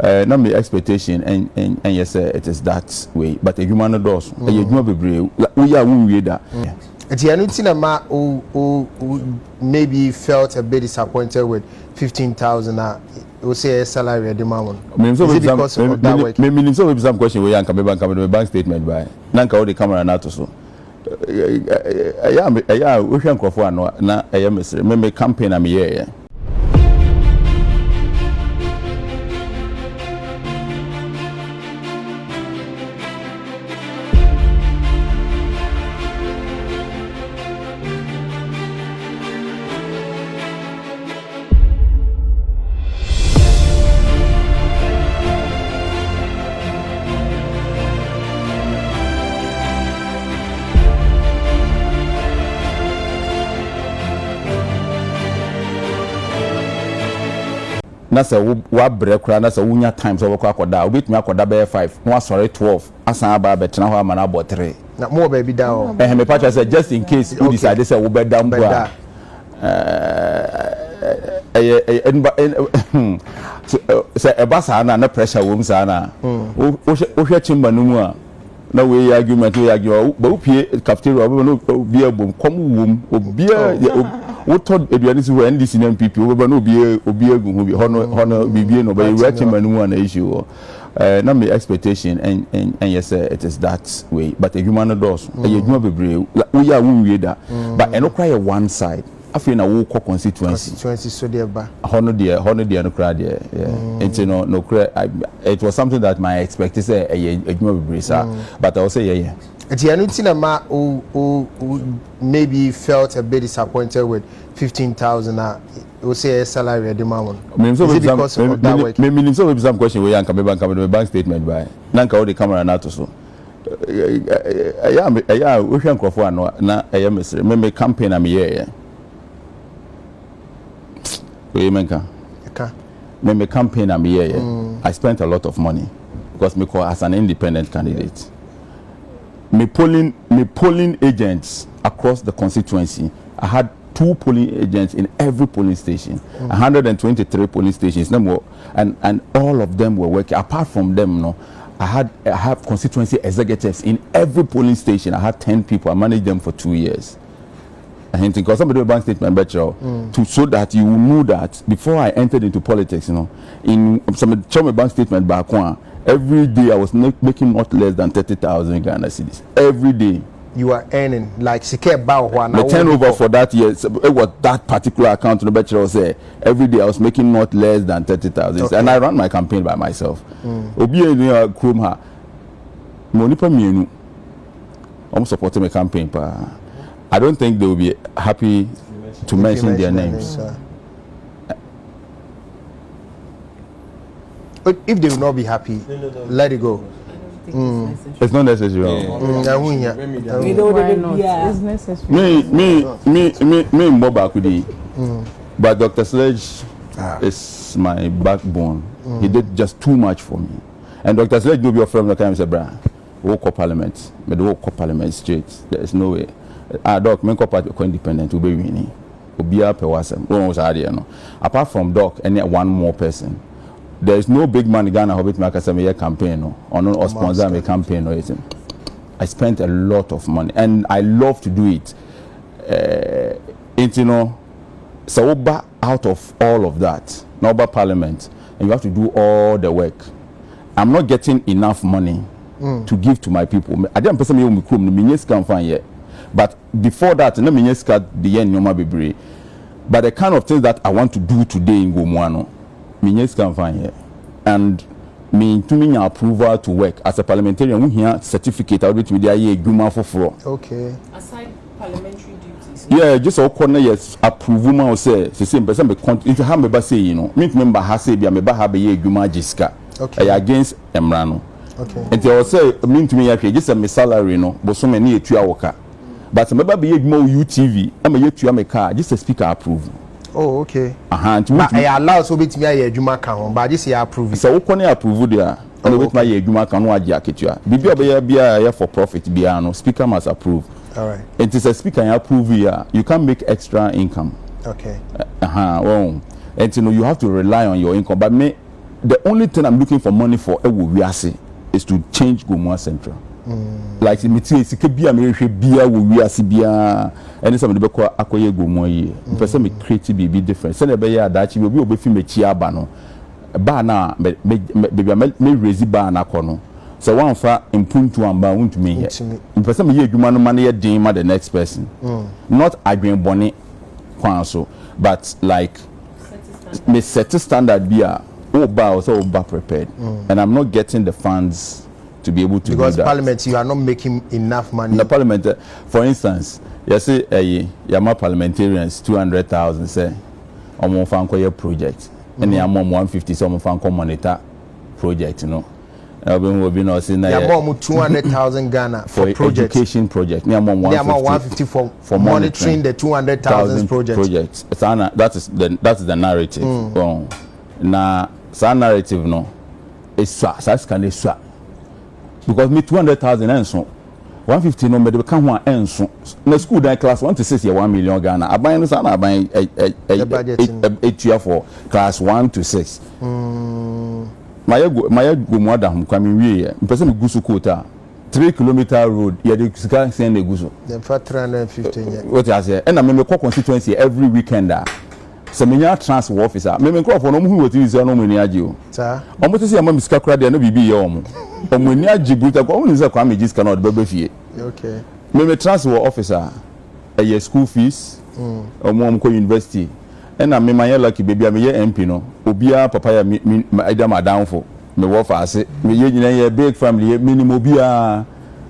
not my expectation and yes it is that way but a human does a human be we are we that maybe felt a bit disappointed with 15,000 we say salary at the moment. Is it because of that work? Maybe some question we can bank statement by nanka all the camera na to so yeah we can crop for na I am me campaign am here. Nasa wa break kra nasa wunya times over kwa koda obetumi akoda be 5 no sorry 12 asan aba betena ho amana abo 3 na mo ba bi da o me patcha say just in case you decide say wo be dam bo a say e ba sa na pressure wo msa na wo hwe chimba no mu a na we argument we argue ba upie cafeteria obo no bi abom kom wom obi what thought eduani si when this NPP we no obi agu hu bi hono bibie no ba we chimba no mu na issue na my expectation and yes it is that way but a human does a human bebre we are we that but eno cry one side after na wo constituency so there ba hono there no cry there it's no cry it was something that my expected say a human bebre sir but I will say yeah maybe felt a bit disappointed with 15,000 we say salary at the moment. Is it because of that work? Maybe some question we can bank statement by nanka all the camera na to so yeah we can crop for na I am me campaign am here we menka me campaign am here I spent a lot of money because me call as an independent candidate. Me polling agents across the constituency. I had 2 polling agents in every polling station, 123 polling stations, and all of them were working. Apart from them, no, I have constituency executives in every polling station. I had 10 people. I managed them for 2 years. I think because somebody bank statement better to so that you will know that before I entered into politics, in some bank statement back one. Every day I was making not less than 30,000 Ghana cedis. Every day. You are earning like secure bow one. The turnover for that year, it was that particular account. The bachelor say every day I was making not less than 30,000, okay. And I ran my campaign by myself. Obi eni krom ha. Money per mienu. I'm supporting my campaign pa. I don't think they will be happy to mention their names. But if they will not be happy, let it go. It's not necessary. It's necessary. Me more back with it. But Dr. Sledge is my backbone. He did just too much for me. And Dr. Sledge will be from the time said, "Bra, walk up parliament, but walk up parliament straight. There is no way." Doc, me party independent will be winning. Apart from Doc, and one more person. There is no big man in Ghana who make a campaign or sponsor a campaign or anything. I spent a lot of money and I love to do it. So out of all of that, now about parliament, and you have to do all the work. I'm not getting enough money to give to my people. I didn't personally yet. But before that, the end but the kind of things that I want to do today in Gomuano. Can find here, and me to me approval to work as a parliamentarian. We here certificate out with media year Juma for. Okay. Aside parliamentary duties. Yeah, just all corner yes approval say the same person be into how me say me member has say be me ba have year Juma jiska. Okay. Against Emrano. Okay. And they say mean to me just a salary no, but so many etua worker. But me ba be Juma UTV. I'm a etua me car just a speaker approval. Oh, okay. But I allow so bit me a Juma can, but this year approve. So we can approve there. And with my Juma can no agia ketua. Bibi for profit biano. Speaker must approve. All right. It is a speaker you approve here. You can make extra income. Okay. Well, and you have to rely on your income. But me the only thing I'm looking for money for is to change Gomua Central. Like me tie sika bia me hwehwe bia wo wiase bia ene some de be ko akoye Gomua yi person me create be different say be ya adachi obi obefi mechi aba no ba na me raise ba na kono so one fa impuntu amba won't me here person me ye adwuma no man ye din ma the next person not adwen bone kwan so but like me set standard bia Oba prepared, and I'm not getting the funds to be able to because do that. Parliament you are not making enough money. In the Parliament, for instance, you see, Yama parliamentarians 200,000 say, on one project, and Yama 150 so on monitor project, you know. Will be not saying that 200,000 Ghana for project. Education project. Yama 150 for monitoring the 200,000 projects. That is the narrative. Now, that narrative no is swap. Because me 200,000 and so 150 no me de kan ho en so na school dan class 1 to 6 year 1 million Ghana aban no sa na aban a for class 1 to 6 my go more than Kwame wie person me gusu quota 3-kilometer road ye de sika send e gusu dem for 350 what you say and me constituency every weekend so menya transfer officer me crofo no mu hu woti ise no mu ni age o sa omo to say am misika kra de no bibi ye omo omo ni age buta ko omo say Kwame jiska na de fie okay me transfer officer a school fees omo ko university and na me man lucky baby me ye MP no obia papa ya me idam downfall me wo fa ase me ye nyina ye big family minimum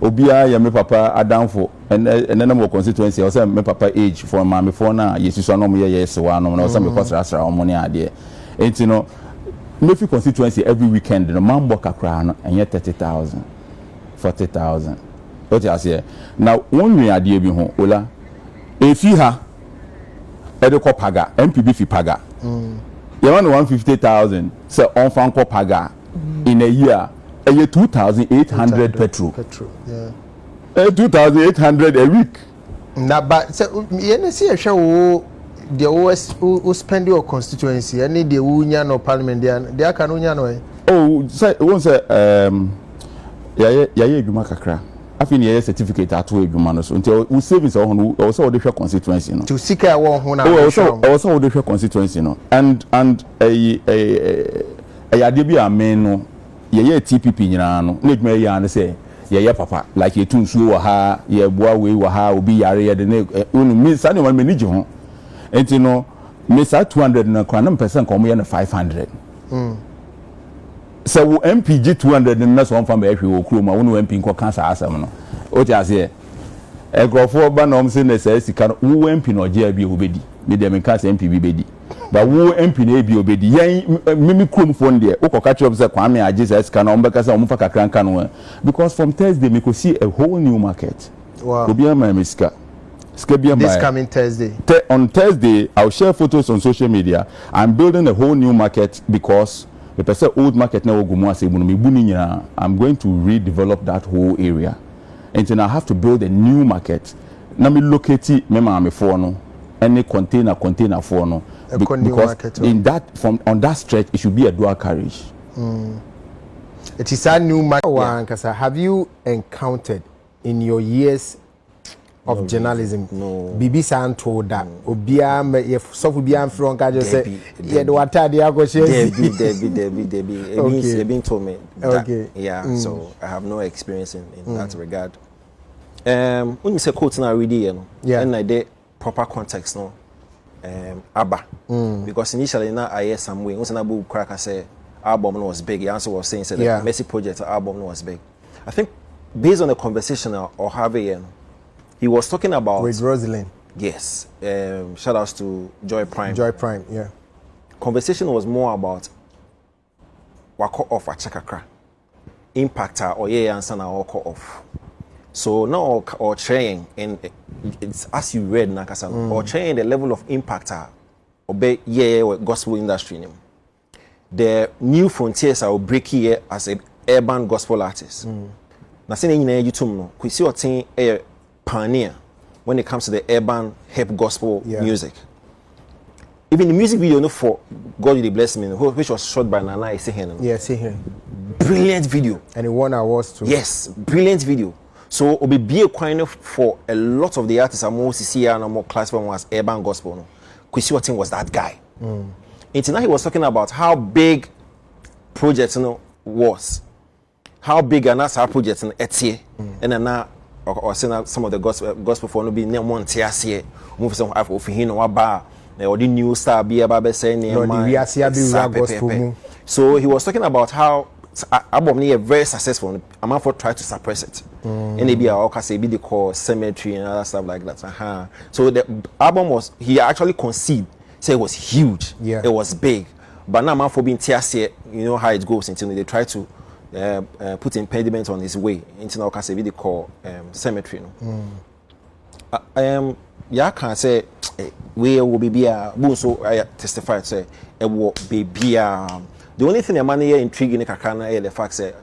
obia ya me papa adanfo and then mo constituency o say me papa age for mama for na yesusu no mo ye sewa no na o say me kwasra o mo ne ade enti no me fi constituency every weekend no man boka kra no enye 30,000 40,000 what you say now one we ade bi ho ola efi ha e de ko paga MPB fi paga you want 150,000 say on fan ko paga in a year 2,800 petrol. Yeah. 2,800 a week. Na but so you see a show the OS who spend your constituency any the unya no parliament there can unya no. Oh, say won say ya edwuma kakra. Afin ye certificate ato edwuma no so until we savings o so the constituency no. To seek a one ho na. Oh, so the constituency no. And a ade bi amen no. Ye TPP nyina no na edwuma ya na say ye papa like ye tunsuo wa ha ye boa we wa ha obi yare ye de na unu mi sa ne wan me niji ho enti no me sa 200 na kwa na person ko mo ye na 500 so wo MPG 200 na so on ma ehwe wo kuro ma wo MP nko kan sa asem no o ti ase e grofo ba na om se na sa sika no wo MP no je abi obedi me de me kan sa MPB bedi ba wo MP na ebi obedi yan mimi krom phone there wo koka chop say Kwame age say sika na ombeka say omfa kakra nka no because from Thursday me go see a whole new market. Wow. Obi am my sika this coming Thursday. On Thursday I'll share photos on social media. I'm building a whole new market because the person old market na ogumu ase mu no me bu ni nyina. I'm going to redevelop that whole area and then I have to build a new market na me locate me ma me for no any container for no because in that from on that stretch it should be a dual carriage. It is a new market. Yeah. Have you encountered in your years of journalism BBC and told that obia if so obia from ka just say yeah the water they go share it been told me that, okay so I have no experience in that regard. When you say quote na read here no and I did proper context no ABBA because initially now I hear some way once na bu crack say album no was big. The answer was saying the Messi project album no was big. I think based on the conversation or having he was talking about with Rosalind. Yes. Shout outs to Joy Prime. Yeah. Conversation was more about wako off a chakakra. Impactor or answer na wako off. So now or train and it's as you read nakasa or train the level of impactor obey gospel industry name. The new frontiers are breaking here as an urban gospel artist. Na say nyina yitum no kwisi otin pioneer when it comes to the urban hip gospel music. even the music video no for God You Dey Bless Me, which was shot by Nana Isehen. Yeah, see here. Brilliant video. And he won awards too. Yes, brilliant video. So obi be a kind of for a lot of the artists are more CCR and more classified as urban gospel. No, Kwesi Otin was that guy. Until now he was talking about how big project was, how big and that's our project in Etie, and then now or saying some of the gospel for no be near Montiasie, move some of him or bar. Or the new star be about saying gospel. So he was talking about how album is very successful. I'm for try to suppress it. And maybe I say be the call cemetery and other stuff like that. So the album was he actually conceived, say it was huge. Yeah. It was big. But now man for being TSC, you know how it goes until they try to put impediment on his way. Until now say be the call cemetery. Yeah, can say we will be so I testify say it will be the only thing a man here intriguing is the fact say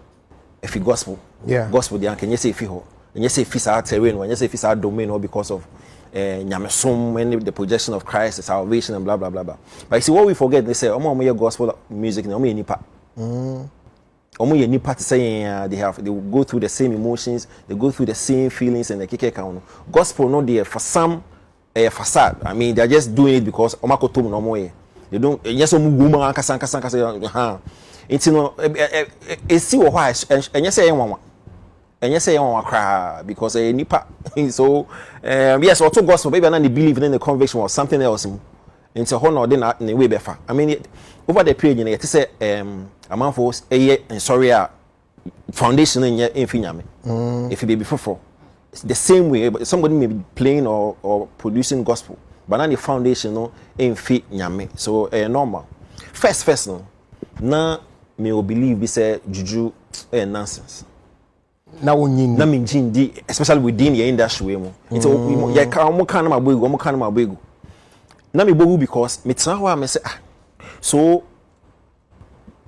if you gospel the can you say if you and you say if it's our terrain when you say if it's our domain or because of nyamesum when the projection of Christ the salvation and blah blah blah blah. But you see what we forget, they say omo gospel music na omo nipa omo ye nipa to say they will go through the same emotions, they go through the same feelings and the keke count. Gospel no there for some a facade. I mean, they're just doing it because Omakotum no more. They don't. Yes, woman kasa. It's see why. And yes, I want cry because a nipa. So yes, also gospel. Maybe I believe in the conviction or something else. It's a honor. Then in a way better. I mean, over the period, you know, to say a man for and sorry, foundation in your infinity. If you be before. The same way, but somebody may be playing or producing gospel, but now the foundation no ain't fit nyame. So normal. First no. Now me will believe we say juju nonsense. Now we especially within the industry mo. It's ya ka mo kan ma begu. Na me bogu because me tena ho me say so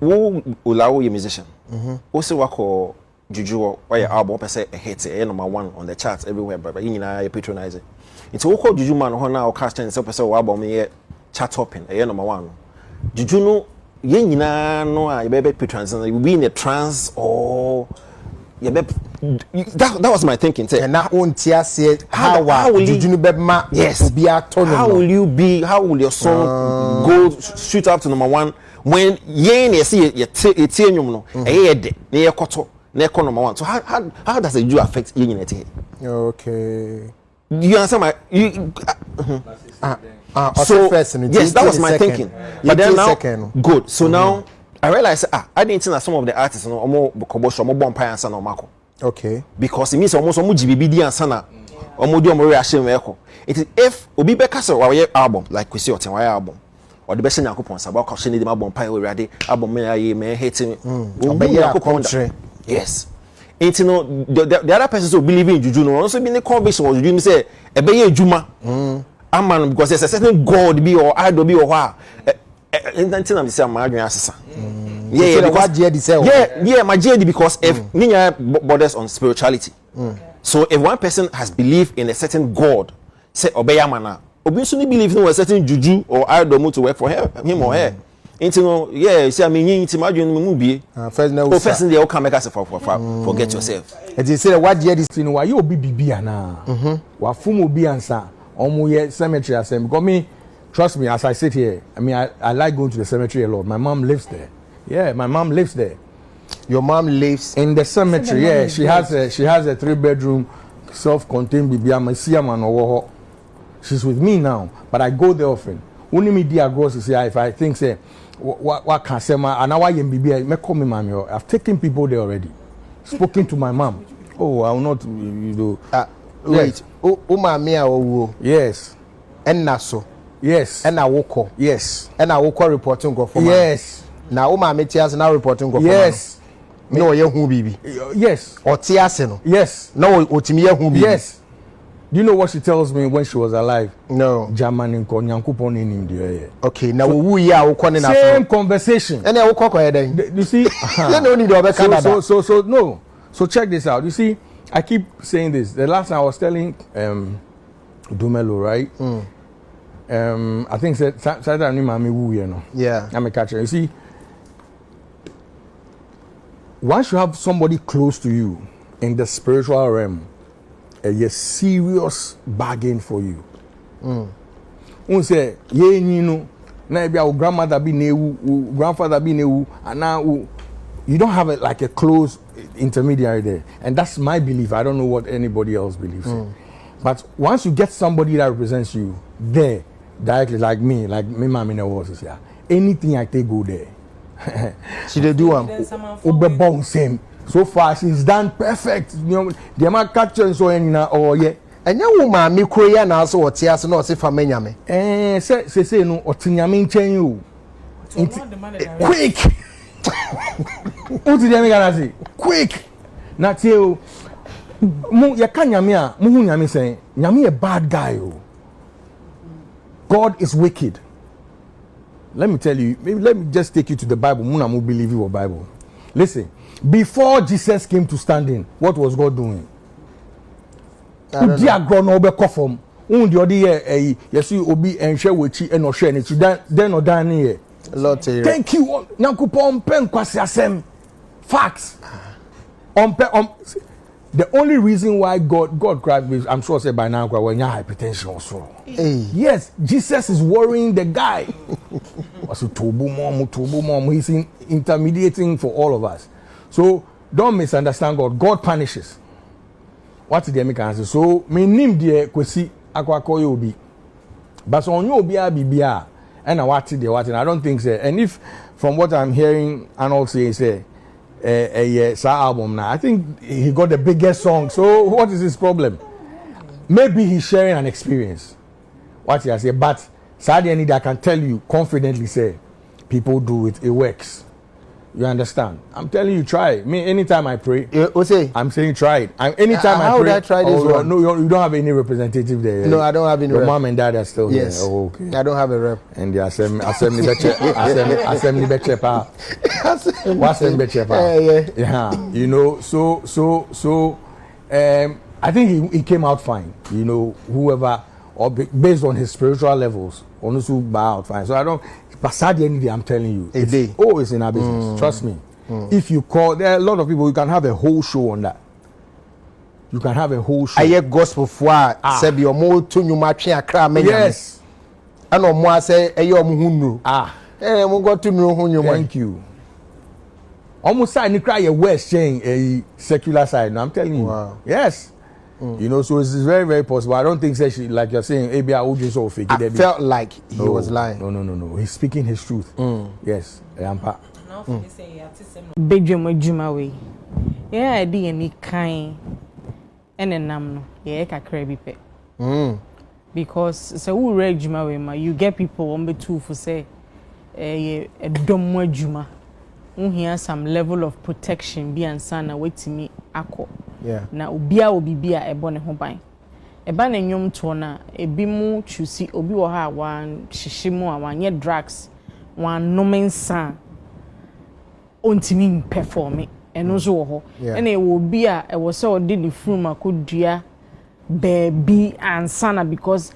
wo ulawo ye musician. Wo se wako juju or your album per se a hit number 1 on the charts everywhere, but you know you patronize it. It's all called juju man who now cast and self album here chart topping a number 1. Juju no yen no I be patronize you be in a trance or that was my thinking. And now on tia say how juju no be ma yes be autonomous. How will you be? How will your song go shoot up to number 1 when yen you see you tienyum no e de na ye koto number 1. So how does the Jew affect unity? Okay. You understand my so first, yes, that was my thinking. But then now good. So now I realized I didn't think that some of the artists no omo bokobosho omo bon pay ansa na omako. Okay. Because it means almost omo GBB di ansa na omo di omo reaction we eko. It is if obi beka so wa album like Kwesi Otin wa album or the best Yakupon Saba question the album pay we ready album me hating yes. Ain't no the other persons who believe in juju no also be in the conviction or juju say e be ye juma. Aman because there's a certain God be or idol be or what. Until I'm saying my asesa. Yeah, my JD because if ninya borders on spirituality. So if one person has believed in a certain God, say obeyamana, obi so believe in a certain juju or idol to work for him or her. Into no, yeah, see, I mean, you into imagine me movie. First, they all come make us forget yourself. And you say, what year this thing? Why you be na? Wa fumu be answer. Omo ye cemetery asem. Because me, trust me, as I sit here, I mean, I like going to the cemetery a lot. My mom lives there. Yeah, my mom lives there. Your mom lives in the cemetery. Yeah, she has a 3-bedroom, self-contained bibiama. She's with me now, but I go there often. Only me dear girls to say if I think say what can say my and why MBB me call me mommy. I've taken people there already. Spoken to my mom. Oh, I will not wait. Oh mommy yes. And naso. Yes. And I woko. Yes. And I woko reporting go for yes. Now mommy tears now reporting go for yes. No ye hu bibi. Yes. Or tears no. Yes. No otimi ye hu bibi. Yes. Do you know what she tells me when she was alive? No. German in Konyankupon in India. Okay, now we are same conversation. And I will you see? You don't need to Canada. So no. So check this out. You see, I keep saying this. The last time I was telling Dumelo, right? I think Saturday ni mami wu ye no. Yeah. I'm a catcher. You see, once you have somebody close to you in the spiritual realm, a serious bargain for you. Say, ye no, na be our grandmother be newu, grandfather be newu, and now you don't have like a close intermediary there. And that's my belief. I don't know what anybody else believes in. But once you get somebody that represents you there, directly like me mama in was yeah. Anything I take go there. She dey do am. Same. So far she's done perfect. You know, the amount capture so any na or yeah. Enya wo ma me kro ya na so wote ase na o se fa manyame. Say no otinyame nchen you. Quick. What did you gonna say? Quick. Na tie mu ya ka nyame a mu hu nyame say nyame a bad guy o. God is wicked. Let me tell you, maybe let me just take you to the Bible. Muna mu believe your Bible. Listen, before Jesus came to stand in, what was God doing? Dia grow no be kofom. The other year yes you obi enhwe wechi e no hwe ne ti then no dan here. Lord thank you. Nyankopon pen kwase asem. Facts. The only reason why God cried me, I'm sure say by now when you hypertension also. Yes, Jesus is worrying the guy. He's intermediating for all of us. So don't misunderstand God. God punishes. What did the Americans say? So me nim die kwesi akwako yobi. But so on you bia and what I don't think so. And if from what I'm hearing Arnold say album now, I think he got the biggest song. So what is his problem? Maybe he's sharing an experience. What he has said, but sadly, I can tell you confidently, say people do it. It works. You understand? I'm telling you, try it. Me, anytime I pray, I'm saying try it. Anytime I pray, would I try this one? No, you don't have any representative there. No, I don't have any. Your mom and dad are still yes. There. Oh, okay. I don't have a rep. And the assembly yeah. You know, so I think he came out fine. You know, whoever or based on his spiritual levels, honestly, bow out fine. So I don't. But sadly, I'm telling you, it's always in our business. Trust me. If you call, there are a lot of people. You can have a whole show on that. You can have a whole show. I hear gospel for say be more to you matching a crowd. Yes. I know more say ayo muhunu. We got to know who you. Thank you. Almost side you cry a west saying a secular side. No, I'm telling you. Wow. Yes. You know, so it's very, very possible. I don't think that she, like you're saying, ABI would just so fake. I felt like he was lying. No. He's speaking his truth. Yes. Bedroom Juma way. Yeah, I did any kind and a nam. Yeah, I crabby pet. Because so who read Juma way, you get people on the two for say a dumb Juma. Here some level of protection be and sana wait to me ako. Yeah. Na obia obibia ebone ho ban. Eba na nyom to na ebi mu chusi obi wo ha wan hihyimu a wanye drugs wan nomensa ontimi perform eno so wo ho. Ena e wo bi a e wo se odi ni frum akodua baby ansana because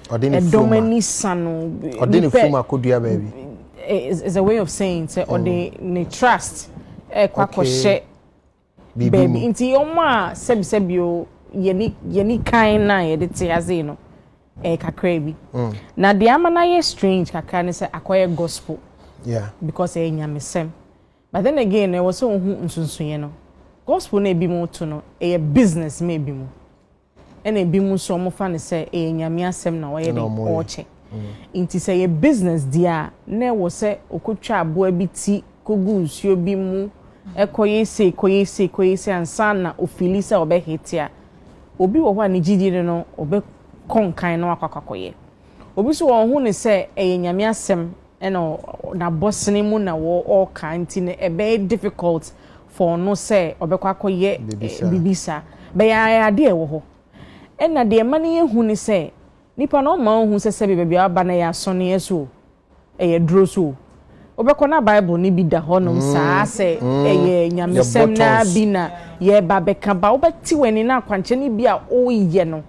domani sano odi ni frum akodua baby is a way of saying say or the trust kwakoshe baby inti oma sebio yeni kind na ye de tiaze no kakra bi na de amana ye strange kakra ne say akoye gospel because nyamesem but then again was so nsunsunye no gospel na ebi mu to no business me ebi mu and ebi mu so mo fa ne say nyame asem na wo ye de oche inti say ye business dia na wo say okotwa abo abiti kogu nsuo bi mu koye se ansa na ofili say obehitia obi wo hwa ne gidie no obe konkan no akwakoye obi so wo hu ne say nyame asem na boss ne mu na wo all kind ne ebe difficult for no say obekwakoye bibisa be ya ade wo ho na de mane ye hu ne say nipa no ma hu se bebe aba na ya so ne yeso dro so obekọ na bible ni bi da honom saa se nyamesem na bi na ye ba beka ba obeti weni na kwanche ni bi a oye no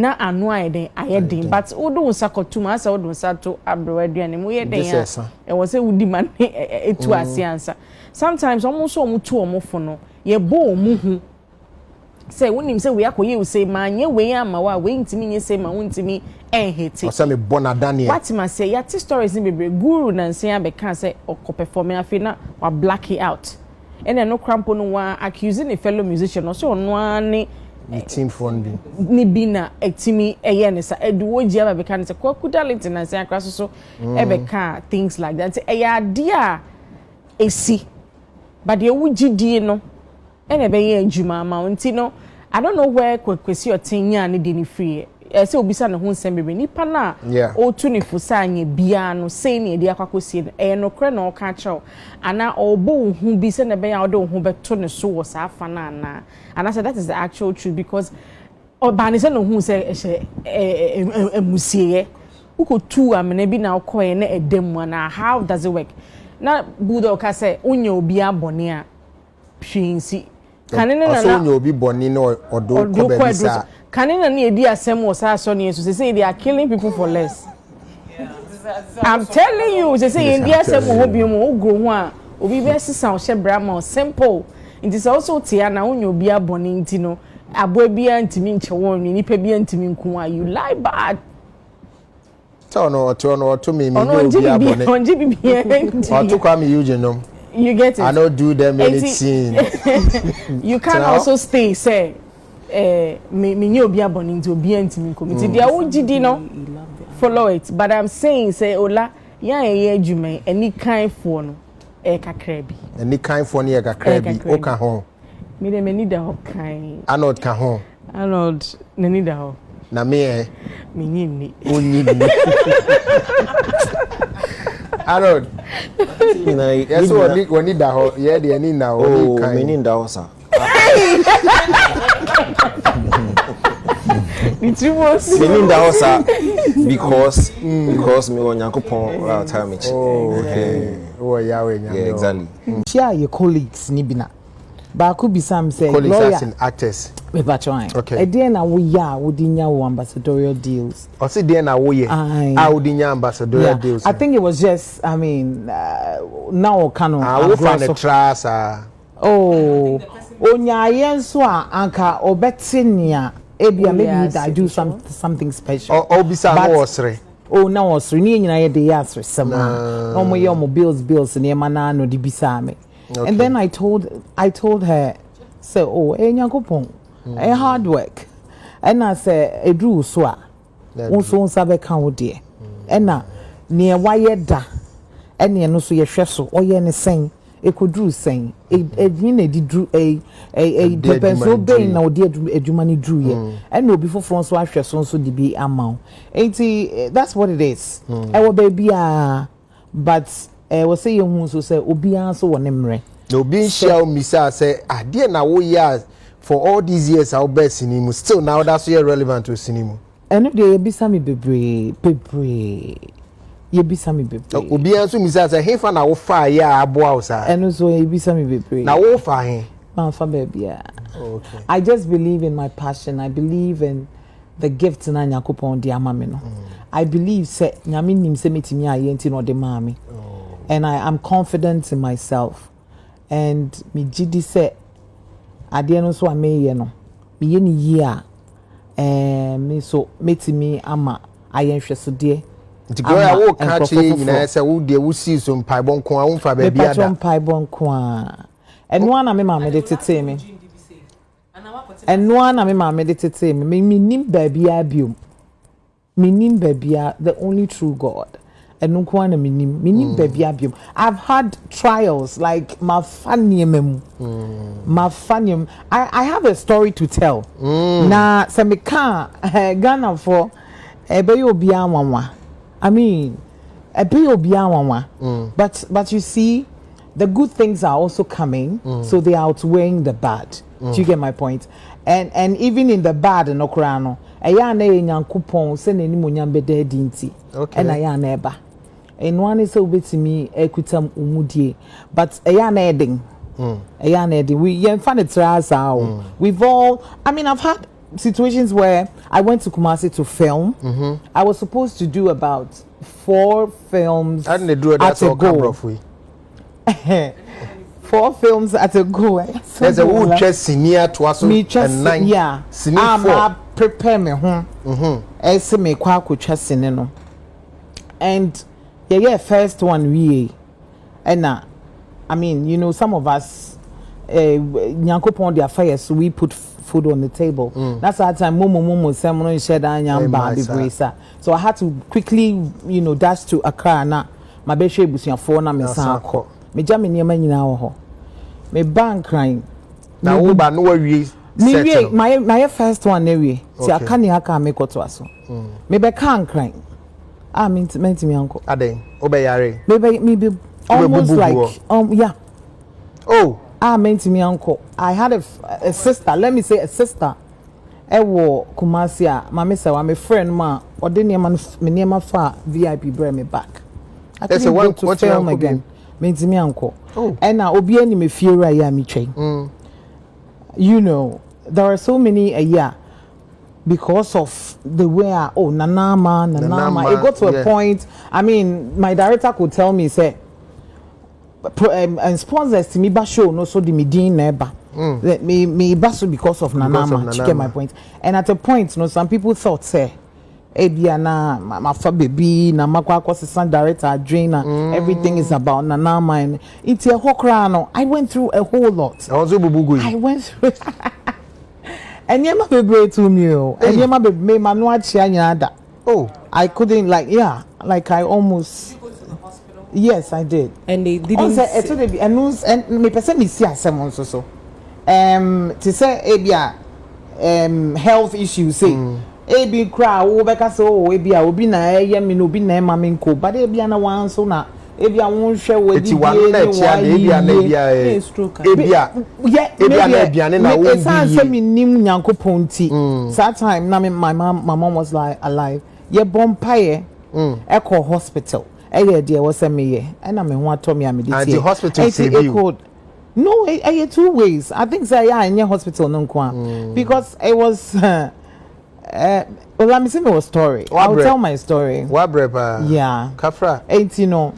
na anu ayeden ayeden but wodo unsa kotuma asa wodo unsa to abro aduane mu yeden ya e wo se wudi man etu asiansa sometimes almost omutu omofo no ye bo omuhu say wonim say we akoye we say manye we ama wa we ntimi nye say ma wontimi enhete o say me bona daniel what ma say ya ti stories ni bebre guru na nsen abeka say okọ perform afi na wa black it out ene no crampo no wa accusing a fellow musician no so no ani team funding ni bina etimi eye ne sa eduwo ji abeka ne say kwaku talent na nsen akra so ebeka things like that eya dia esi but ye wugidi no ene be ye adwuma ma nti no I don't know where kwesi otinya ne de ni free say obisa ne ho nsem bebe nipa na o tu ni fusa anye bia no say ne de akwakosie no no kre na o ka chew ana obo hu bi se ne be ya odo hu beto ne so wo sa afa na ana and I said that is the actual truth because obani se no hu se emusie uko tu amene bi na okoye na edem na how does it work na budo ka say onye obi abone a hwinsi kanene na so onye obi boni no odo ko be bisa kanene na edi asem wo sa so ne so say they are killing people for less I'm telling you say edi asem wo bi mo ogro ho a obi be sisa o she brama simple it is also tia na onye obi abone nti no abo bia ntimi nche won ni nipa bia ntimi nku a you lie bad so no to me obi abone onji bibia o to Kwame Eugene no. You get it. I don't do them anything. You can also stay say me nyo obi abone nti obi antimi committee dia wo gidi no follow it but I'm saying say ola ya adwuma any kind for no kakra bi any kind for no kakra bi o ka ho me dem need da ho kan Arnold ka ho Arnold ne need da ho na me me nyini onyi ni Arnold yes we need da ho yeah the any now oh me need da ho sa it was me need da ho sa because me won Yankopon right time each okay oh Yahweh nyame yeah exactly share your colleagues ni bina ba ku bisam say colleagues and actors me ba try okay e dey na wo ya wo di nya wo ambassadorial deals o say dey na wo ye wo di nya ambassadorial deals I think it was just I mean now kanu wo fa the trust oh onya yenso a anka obetia ebia maybe I do something special o bisa no osre oh na osre ni nyina ye dey asre sama no mo ye mo bills ni ma na no di bisa me. Okay. And then I told her, say, oh, Nyankopon, hard work. And I say, Edru swa, unso unsabe kan dear. And na near why da, and near no so ye sheso, or ye ne sing, e could drew sing, drew a depends so being now dear edumani drew ye. And no before Francois sheson so di be amount. That's what it is. Our baby but was say you so say obian so wonemre no be shall misa say dear na wo years for all these years I'll be sinimu still now that's so relevant to sinimu and if they bisa me bebre ye bisa me bebre obian so misa say he fa na wo fa ya aboa sa and so ye bisa me bebre na wo fa he man fa baby okay I just believe in my passion I believe in the gifts na Yakopon di ama me no I believe say nyame nim say metimi aye nti no de ma me and I am confident in myself and me gidi say ade no so ameye no me ye ni yi a me so metimi ama ayenhweso de nti go ya wo ka che nyina say wo de wo si so mpai bonko a wo mfa ba bia da mpai bonko a eno na me ma me de tete me eno na me ma me de tete me nim ba bia biom me nim ba bia the only true God. And no kwana minim baby abium. I've had trials like my fanium. I have a story to tell. Na se me ka Ghana for ebe obi anwanwa. I mean ebe obi anwanwa. But you see the good things are also coming so they are outweighing the bad. Do you get my point? And even in the bad no krano eya na Nyankopon se na ni monyam beda dinti. Okay. And eya na eba. And one is so betimi ekutam umudie but eya na eding we find it trials out we've all I mean I've had situations where I went to Kumasi to film. I was supposed to do about 4 films How did they do at a go. 4 films at a go. There's a wood chest senior to us and 9. Yeah. I prepare me me kwa no. And yeah, first one we and I mean, you know, some of us Nyankopon their fires, so we put food on the table. That's our time momo semono share that nyamba the so I had to quickly, you know, dash to Accra na my beshe busuafo na me san akọ me ja me niam nyina wo ho me bank crying na wo ba no we set my first one na we ti aka ni aka me koto aso me be kan crying me me uncle aden obeyare me be almost like yeah meant me uncle. I had a sister, let me say a sister. Ewo Kumasia, mama say I'm a friend ma or the name fa VIP bring me back. I couldn't go to film again. Meant me uncle. And now obi any me fear I am train. You know, there are so many a year because of the way nanama. It got to a point. I mean, my director could tell me say and sponsors to me show no so the medin neighbor me basso because of nanama to get my point. And at a point, you know, some people thought say Ebiana my fa baby na makwa assistant director drainer everything is about nanama and it's a hokrano. I went through a whole lot. I went through and yema bebre to me and yema be me manual chia I couldn't like I almost. Yes, I did. And they didn't say so they announce and me person me see asem on so to say ebia health issues say ebi kra wo beka so ebia obi na eye me no obi na ma me nko but ebia na wan so na ebia won hwe wo di ebia na aduane na wo bi say me nim Nyankopon ti that time na my mom was like alive ye bompaye echo hospital there was a me and I'm one Tommy and the hospital save you. No, I had 2 ways. I think say in your hospital no because it was well let me see my story. I'll tell my story. Yeah. Kafra. You know.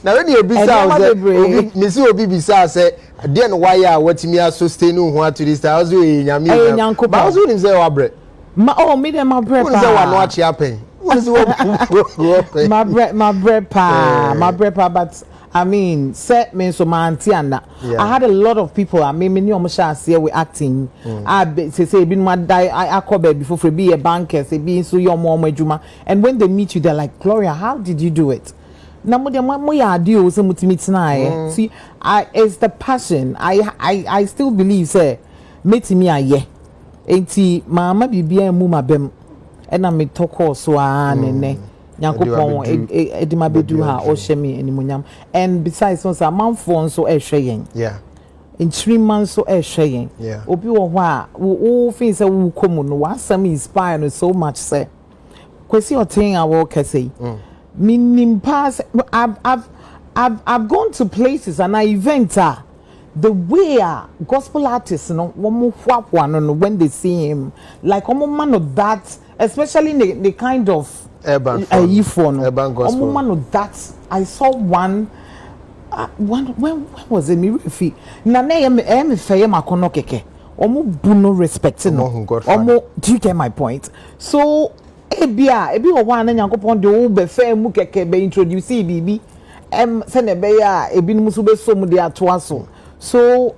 Now when you be say obi bisa say then why what me sustain who to this house we nyame. But also him say wabre. Me dem my bread. Who say wa no achi happen. my bread but I mean set me so my auntie and I had a lot of people I mean many almost say we acting I say been my die I call before for be a banker say be so your mom adwuma and when they meet you they're like Gloria how did you do it na mo ya deal so mutimit na see it's the passion I still believe say metimi aye enti mama bibia mu mabem and I'm talk so nene Nyankopon edima bedu ha o shemi animunyam and besides so a man for so e hweyen in 3 months so e hweyen obi wo ho a wo fin say wo komu no wasam inspire no so much say kwesi otin a wo kese minim pass I've gone to places and events the way gospel artists no when they see him like man of that especially the kind of urban gospel man of that I saw one when was it me na me feye makono keke buno respect no do you get my point so ebi o one na Nyankopon de wo be fe mu keke be introduce bibi se ne be ya ebi no so be so mu de ato aso so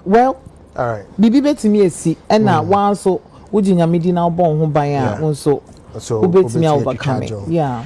well all right bibi betimi esi na wan so wojinya medi na obon ho ban a won so ubetimi overcome yeah